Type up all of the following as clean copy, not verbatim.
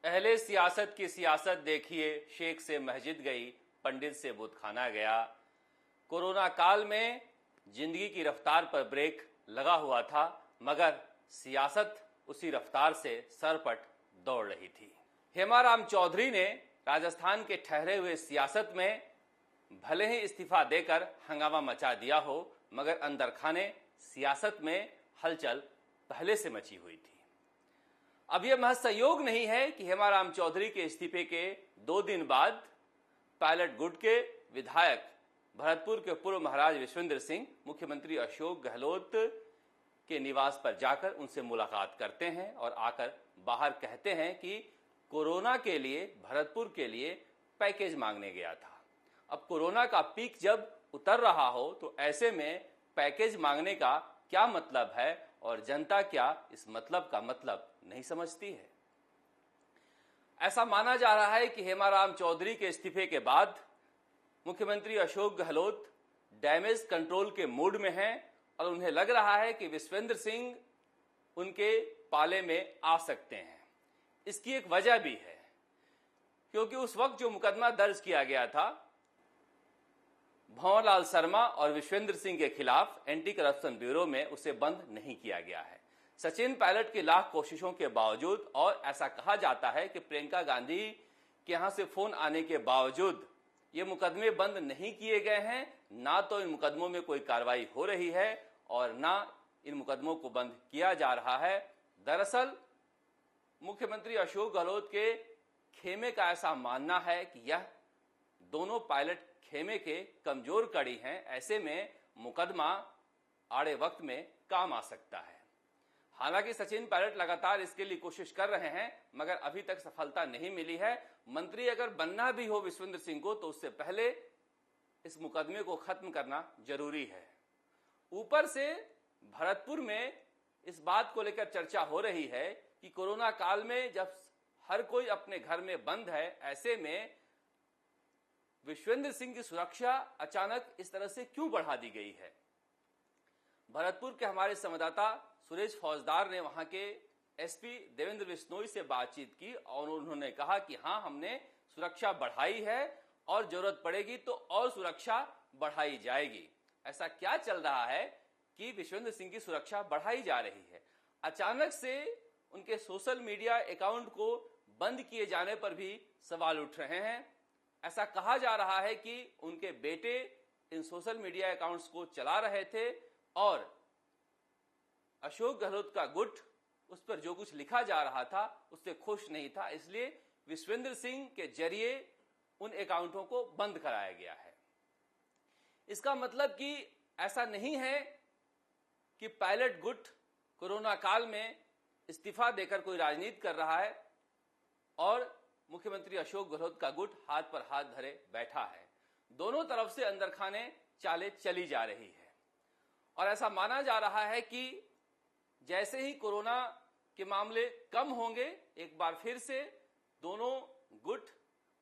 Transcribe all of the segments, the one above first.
अहले सियासत की सियासत देखिए, शेख से मस्जिद गई, पंडित से बुतखाना गया। कोरोना काल में जिंदगी की रफ्तार पर ब्रेक लगा हुआ था, मगर सियासत उसी रफ्तार से सरपट दौड़ रही थी। हेमाराम चौधरी ने राजस्थान के ठहरे हुए सियासत में भले ही इस्तीफा देकर हंगामा मचा दिया हो, मगर अंदर खाने सियासत में हलचल पहले से मची हुई थी। अब यह महज संयोग नहीं है कि हेमाराम चौधरी के इस्तीफे के 2 दिन बाद पायलट गुट के विधायक भरतपुर के पूर्व महाराज विश्वेंद्र सिंह मुख्यमंत्री अशोक गहलोत के निवास पर जाकर उनसे मुलाकात करते हैं और आकर बाहर कहते हैं कि कोरोना के लिए, भरतपुर के लिए पैकेज मांगने गया था। अब कोरोना का पीक जब उतर रहा हो तो ऐसे में पैकेज मांगने का क्या मतलब है और जनता क्या इस मतलब का मतलब नहीं समझती है। ऐसा माना जा रहा है कि हेमाराम चौधरी के इस्तीफे के बाद मुख्यमंत्री अशोक गहलोत डैमेज कंट्रोल के मूड में हैं और उन्हें लग रहा है कि विश्वेंद्र सिंह उनके पाले में आ सकते हैं। इसकी एक वजह भी है, क्योंकि उस वक्त जो मुकदमा दर्ज किया गया था भंवरलाल शर्मा और विश्वेंद्र सिंह के खिलाफ एंटी करप्शन ब्यूरो में, उसे बंद नहीं किया गया है। सचिन पायलट की लाख कोशिशों के बावजूद, और ऐसा कहा जाता है कि प्रियंका गांधी के यहां से फोन आने के बावजूद ये मुकदमे बंद नहीं किए गए हैं। ना तो इन मुकदमों में कोई कार्रवाई हो रही है और ना इन मुकदमों को बंद किया जा रहा है। दरअसल मुख्यमंत्री अशोक गहलोत के खेमे का ऐसा मानना है कि यह दोनों पायलट खेमे के कमजोर कड़ी हैं। ऐसे में मुकदमा आड़े वक्त में काम आ सकता है। हालांकि सचिन पायलट लगातार इसके लिए कोशिश कर रहे हैं, मगर अभी तक सफलता नहीं मिली है। मंत्री अगर बनना भी हो विश्वेंद्र सिंह को तो उससे पहले इस मुकदमे को खत्म करना जरूरी है। ऊपर से भरतपुर में इस बात को लेकर चर्चा हो रही है कि कोरोना काल में जब हर कोई अपने घर में बंद है, ऐसे में विश्वेंद्र सिंह की सुरक्षा अचानक इस तरह से क्यों बढ़ा दी गई है। भरतपुर के हमारे संवाददाता सुरेश फौजदार ने वहां के एसपी देवेंद्र बिश्नोई से बातचीत की और उन्होंने कहा कि हां, हमने सुरक्षा बढ़ाई है और जरूरत पड़ेगी तो और सुरक्षा बढ़ाई जाएगी। ऐसा क्या चल रहा है कि विश्वेंद्र सिंह की सुरक्षा बढ़ाई जा रही है। अचानक से उनके सोशल मीडिया अकाउंट को बंद किए जाने पर भी सवाल उठ रहे हैं। ऐसा कहा जा रहा है कि उनके बेटे इन सोशल मीडिया अकाउंट्स को चला रहे थे और अशोक गहलोत का गुट उस पर जो कुछ लिखा जा रहा था उससे खुश नहीं था, इसलिए विश्वेंद्र सिंह के जरिए उन अकाउंटों को बंद कराया गया है। इसका मतलब कि ऐसा नहीं है कि पायलट गुट कोरोना काल में इस्तीफा देकर कोई राजनीति कर रहा है और मुख्यमंत्री अशोक गहलोत का गुट हाथ पर हाथ धरे बैठा है। दोनों तरफ से अंदर खाने चालें चली जा रही है और ऐसा माना जा रहा है कि जैसे ही कोरोना के मामले कम होंगे, एक बार फिर से दोनों गुट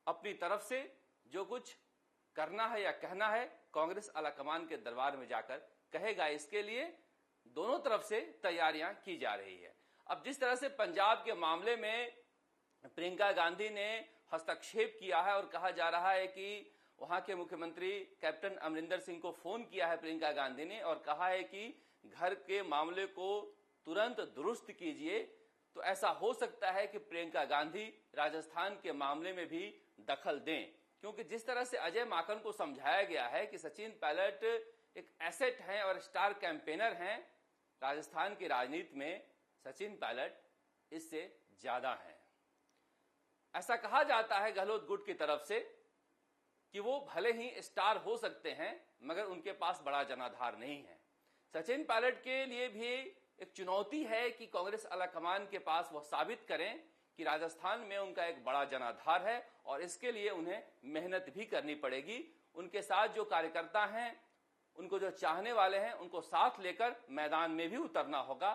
अपनी तरफ से जो कुछ करना है या कहना है कांग्रेस आलाकमान के दरबार में जाकर कहेगा। इसके लिए दोनों तरफ से तैयारियां की जा रही है। अब जिस तरह से पंजाब के मामले में प्रियंका गांधी ने हस्तक्षेप किया है और कहा जा रहा है कि वहां के मुख्यमंत्री कैप्टन अमरिंदर सिंह को फोन किया है प्रियंका गांधी ने और कहा है कि घर के मामले को तुरंत दुरुस्त कीजिए, तो ऐसा हो सकता है कि प्रियंका गांधी राजस्थान के मामले में भी दखल दें, क्योंकि जिस तरह से अजय माकन को समझाया गया है कि सचिन पायलट एक एसेट हैं और स्टार कैंपेनर हैं राजस्थान की राजनीति में, सचिन पायलट इससे ज्यादा हैं। ऐसा कहा जाता है गहलोत गुट की तरफ से कि वो भले ही स्टार हो सकते हैं मगर उनके पास बड़ा जनाधार नहीं है। सचिन पायलट के लिए भी एक चुनौती है कि कांग्रेस आलाकमान के पास वह साबित करें कि राजस्थान में उनका एक बड़ा जनाधार है और इसके लिए उन्हें मेहनत भी करनी पड़ेगी। उनके साथ जो कार्यकर्ता हैं, उनको जो चाहने वाले हैं, उनको साथ लेकर मैदान में भी उतरना होगा,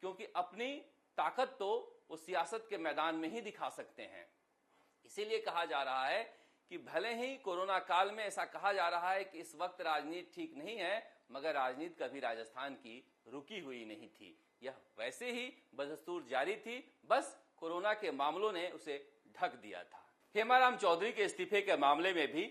क्योंकि अपनी ताकत तो वो सियासत के मैदान में ही दिखा सकते हैं। इसीलिए कहा जा रहा है कि भले ही कोरोना काल में ऐसा कहा जा रहा है कि इस वक्त राजनीति ठीक नहीं है, मगर राजनीति कभी राजस्थान की रुकी हुई नहीं थी। यह वैसे ही बदस्तूर जारी थी, बस कोरोना के मामलों ने उसे ढक दिया था। हेमाराम चौधरी के इस्तीफे के मामले में भी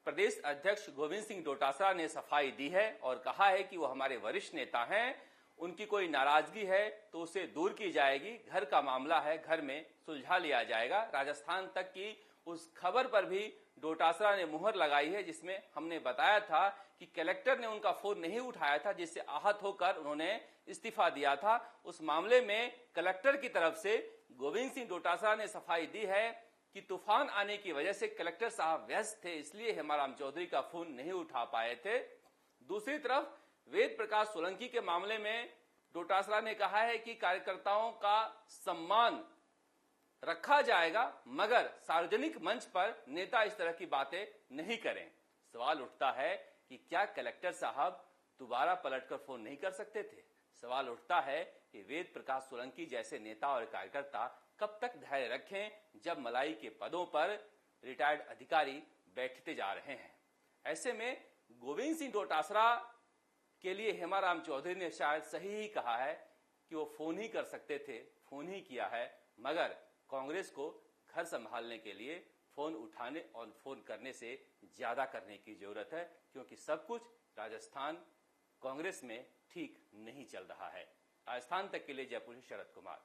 प्रदेश अध्यक्ष गोविंद सिंह डोटासरा ने सफाई दी है और कहा है कि वो हमारे वरिष्ठ नेता हैं, उनकी कोई नाराजगी है तो उसे दूर की जाएगी, घर का मामला है, घर में सुलझा लिया जाएगा। राजस्थान तक की उस खबर पर भी डोटासरा ने मुहर लगाई है जिसमें हमने बताया था कि कलेक्टर ने उनका फोन नहीं उठाया था, जिससे आहत होकर उन्होंने इस्तीफा दिया था। उस मामले में कलेक्टर की तरफ से गोविंद सिंह डोटासरा ने सफाई दी है कि तूफान आने की वजह से कलेक्टर साहब व्यस्त थे, इसलिए हेमाराम चौधरी का फोन नहीं उठा पाए थे। दूसरी तरफ वेद प्रकाश सोलंकी के मामले में डोटासरा ने कहा है कि कार्यकर्ताओं का सम्मान रखा जाएगा, मगर सार्वजनिक मंच पर नेता इस तरह की बातें नहीं करें। सवाल उठता है कि क्या कलेक्टर साहब दोबारा पलटकर फोन नहीं कर सकते थे? सवाल उठता है कि वेद प्रकाश सोलंकी जैसे नेता और कार्यकर्ता कब तक धैर्य रखें जब मलाई के पदों पर रिटायर्ड अधिकारी बैठते जा रहे हैं। ऐसे में गोविंद सिंह डोटासरा के लिए हेमाराम चौधरी ने शायद सही ही कहा है कि वो फोन ही कर सकते थे, फोन ही किया है, मगर कांग्रेस को घर संभालने के लिए फोन उठाने और फोन करने से ज्यादा करने की जरूरत है, क्योंकि सब कुछ राजस्थान कांग्रेस में ठीक नहीं चल रहा है। राजस्थान तक के लिए जयपुर से शरद कुमार।